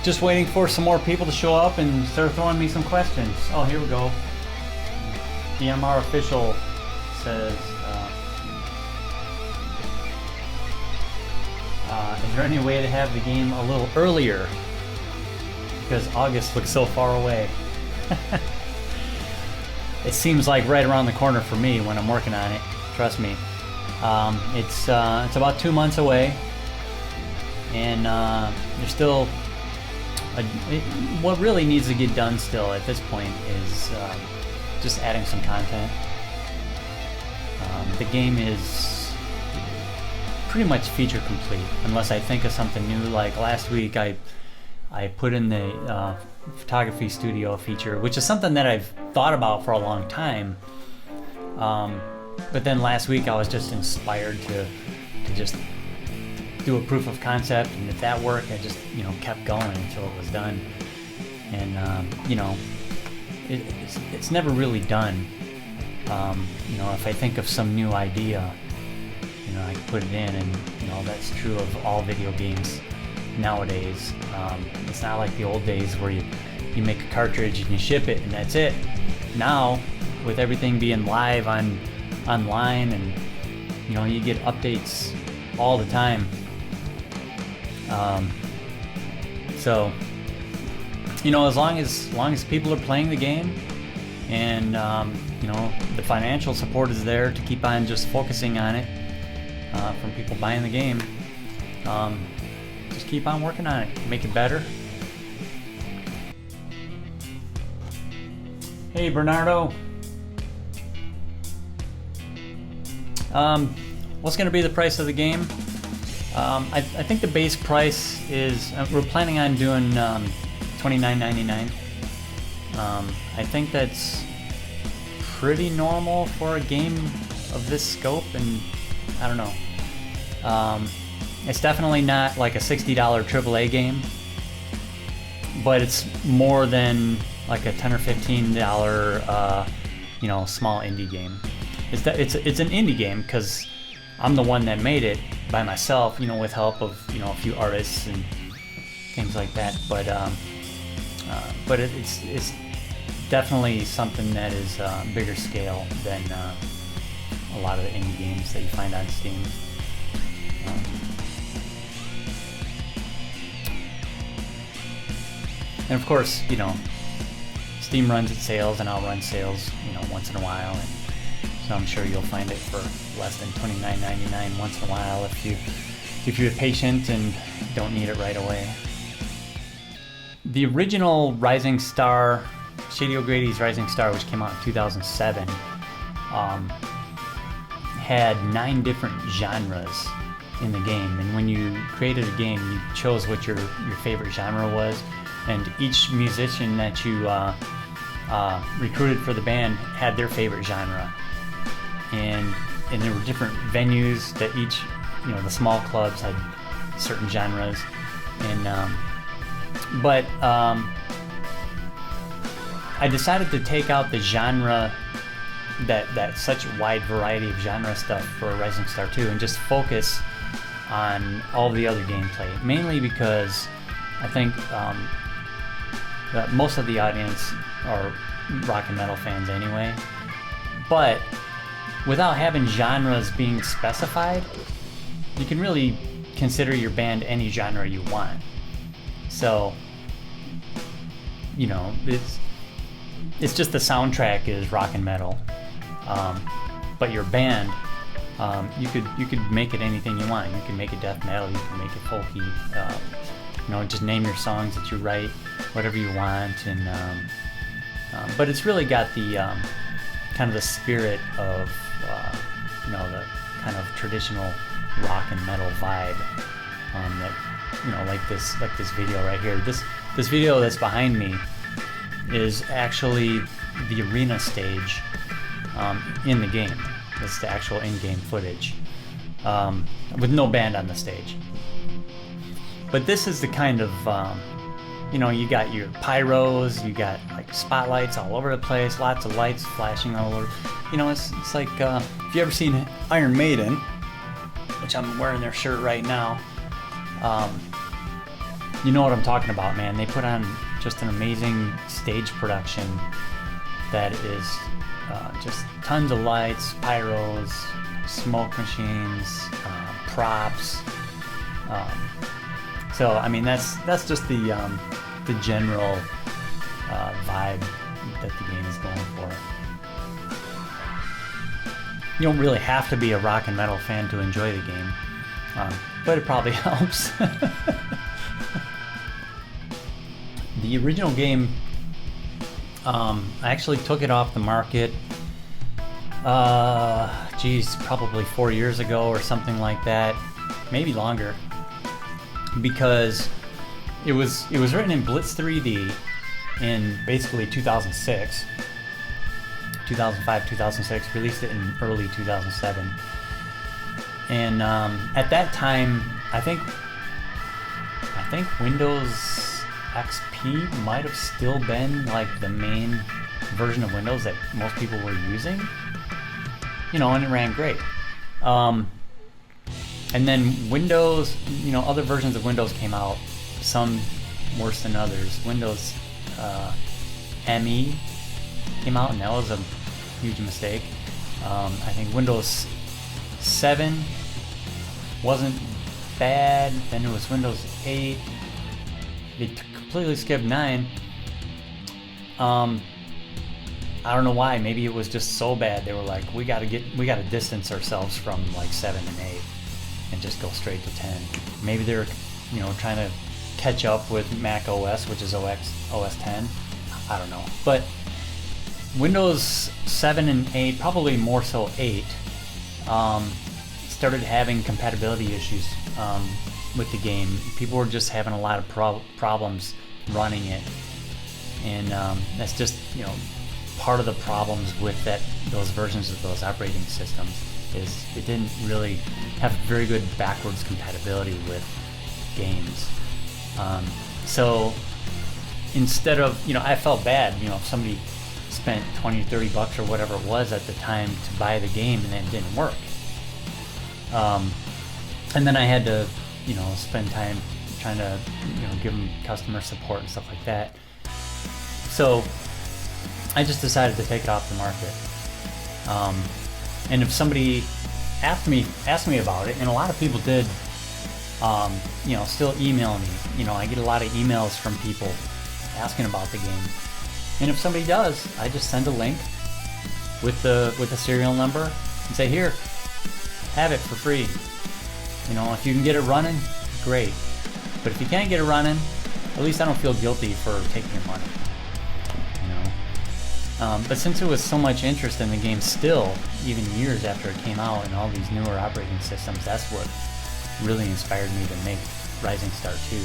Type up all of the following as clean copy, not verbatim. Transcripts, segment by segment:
Just waiting for some more people to show up and start throwing me some questions. Oh, here we go. DMR official says, is there any way to have the game a little earlier? Because August looks so far away. It seems like right around the corner for me when I'm working on it. Trust me. It's about 2 months away, and there's still what really needs to get done still at this point is just adding some content. The game is pretty much feature complete, unless I think of something new. Like last week, I put in the photography studio feature, which is something that I've thought about for a long time. But then last week I was just inspired to just do a proof of concept, and if that worked, I just kept going until it was done. And it's never really done. If I think of some new idea, I can put it in, and that's true of all video games nowadays. It's not like the old days where you make a cartridge and you ship it and that's it. Now, with everything being live online, and you get updates all the time. So as long as people are playing the game, and the financial support is there to keep on just focusing on it, from people buying the game, just keep on working on it, make it better. Hey Bernardo. What's going to be the price of the game? I think the base price is, we're planning on doing $29.99. I think that's pretty normal for a game of this scope, and I don't know. It's definitely not like a $60 AAA game, but it's more than like a $10 or $15 small indie game. It's an indie game because I'm the one that made it by myself, with help of a few artists and things like that. But it's definitely something that is bigger scale than a lot of the indie games that you find on Steam. And of course, Steam runs its sales, and I'll run sales, once in a while, and so I'm sure you'll find it for less than $29.99 once in a while if you're patient and don't need it right away. The original Rising Star, Shady O'Grady's Rising Star, which came out in 2007, had 9 different genres in the game, and when you created a game, you chose what your favorite genre was, and each musician that you recruited for the band had their favorite genre. And there were different venues that each, the small clubs had certain genres, and I decided to take out the genre, that such wide variety of genre stuff for Rising Star 2, and just focus on all the other gameplay, mainly because I think that most of the audience are rock and metal fans anyway, but without having genres being specified, you can really consider your band any genre you want. So, it's just the soundtrack is rock and metal, but your band, you could make it anything you want. You can make it death metal, you can make it folky, just name your songs that you write, whatever you want, and but it's really got the kind of the spirit of the kind of traditional rock and metal vibe, that like this video right here. This video that's behind me is actually the arena stage in the game. It's the actual in-game footage, with no band on the stage. But this is the kind of you got your pyros, you got like spotlights all over the place, lots of lights flashing all over. It's like if you ever seen Iron Maiden, which I'm wearing their shirt right now, you know what I'm talking about, man. They put on just an amazing stage production that is just tons of lights, pyros, smoke machines, props. So I mean that's just the general vibe that the game is going for. You don't really have to be a rock and metal fan to enjoy the game, but it probably helps. The original game, I actually took it off the market, probably 4 years ago or something like that, maybe longer, because it was written in Blitz 3D in basically 2006, 2005, 2006, released it in early 2007, and at that time, I think Windows XP might have still been like the main version of Windows that most people were using, and it ran great. And then Windows, other versions of Windows came out, some worse than others. Windows ME came out, and that was a huge mistake. I think Windows 7 wasn't bad. Then it was Windows 8. They completely skipped 9. I don't know why. Maybe it was just so bad. They were like, we gotta distance ourselves from like 7 and 8 and just go straight to 10. Maybe they're, trying to catch up with Mac OS, which is OS 10. I don't know. But Windows 7 and 8, probably more so 8, started having compatibility issues with the game. People were just having a lot of problems running it, and that's just part of the problems with those versions of those operating systems is it didn't really have very good backwards compatibility with games. So instead of, I felt bad, if somebody spent $20 or $30 or whatever it was at the time to buy the game and then it didn't work. And then I had to, spend time trying to, give them customer support and stuff like that. So I just decided to take it off the market. And if somebody asked me about it, and a lot of people did, still email me. I get a lot of emails from people asking about the game. And if somebody does, I just send a link with the serial number and say, here, have it for free. If you can get it running, great. But if you can't get it running, at least I don't feel guilty for taking your money. But since there was so much interest in the game still, even years after it came out and all these newer operating systems, that's what really inspired me to make Rising Star 2,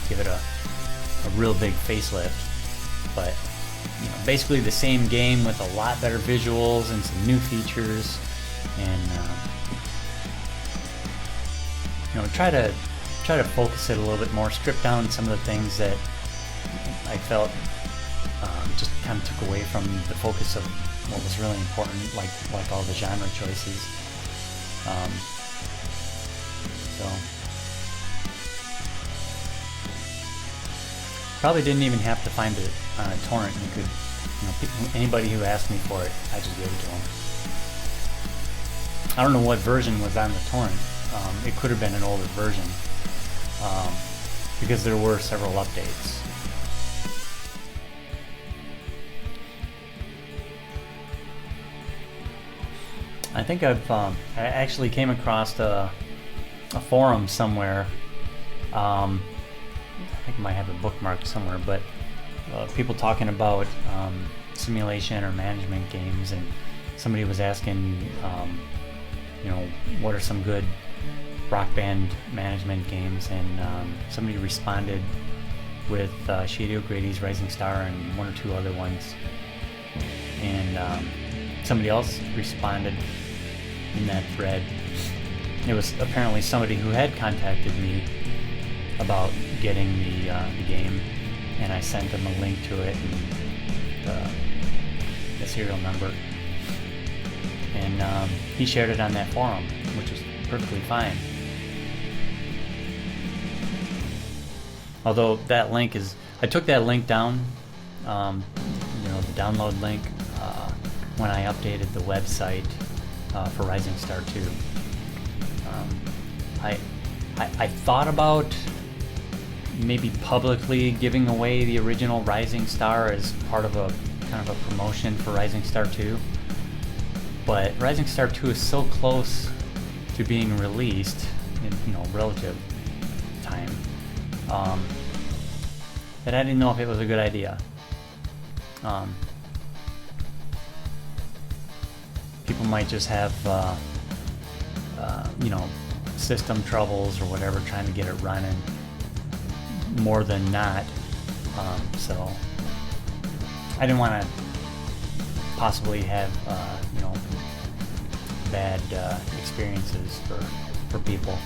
give it a real big facelift. But, basically the same game with a lot better visuals and some new features, and, try to focus it a little bit more, strip down some of the things that I felt just kind of took away from the focus of what was really important, like all the genre choices. So probably didn't even have to find it on a torrent. You could, anybody who asked me for it, I just gave it to them. I don't know what version was on the torrent. It could have been an older version, because there were several updates. I think I actually came across a forum somewhere. I think I might have it bookmarked somewhere, but people talking about simulation or management games, and somebody was asking, what are some good rock band management games, and somebody responded with Shady O'Grady's Rising Star and one or two other ones, and somebody else responded in that thread. It was apparently somebody who had contacted me about getting the game, and I sent them a link to it and the serial number, and he shared it on that forum, which was perfectly fine. Although that link is, I took that link down, the download link, when I updated the website for Rising Star 2. I thought about maybe publicly giving away the original Rising Star as part of a kind of a promotion for Rising Star 2, but Rising Star 2 is so close to being released in relative time that I didn't know if it was a good idea. People might just have system troubles or whatever trying to get it running more than not, so I didn't want to possibly have bad experiences for people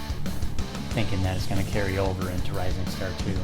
thinking that it's going to carry over into Rising Star 2.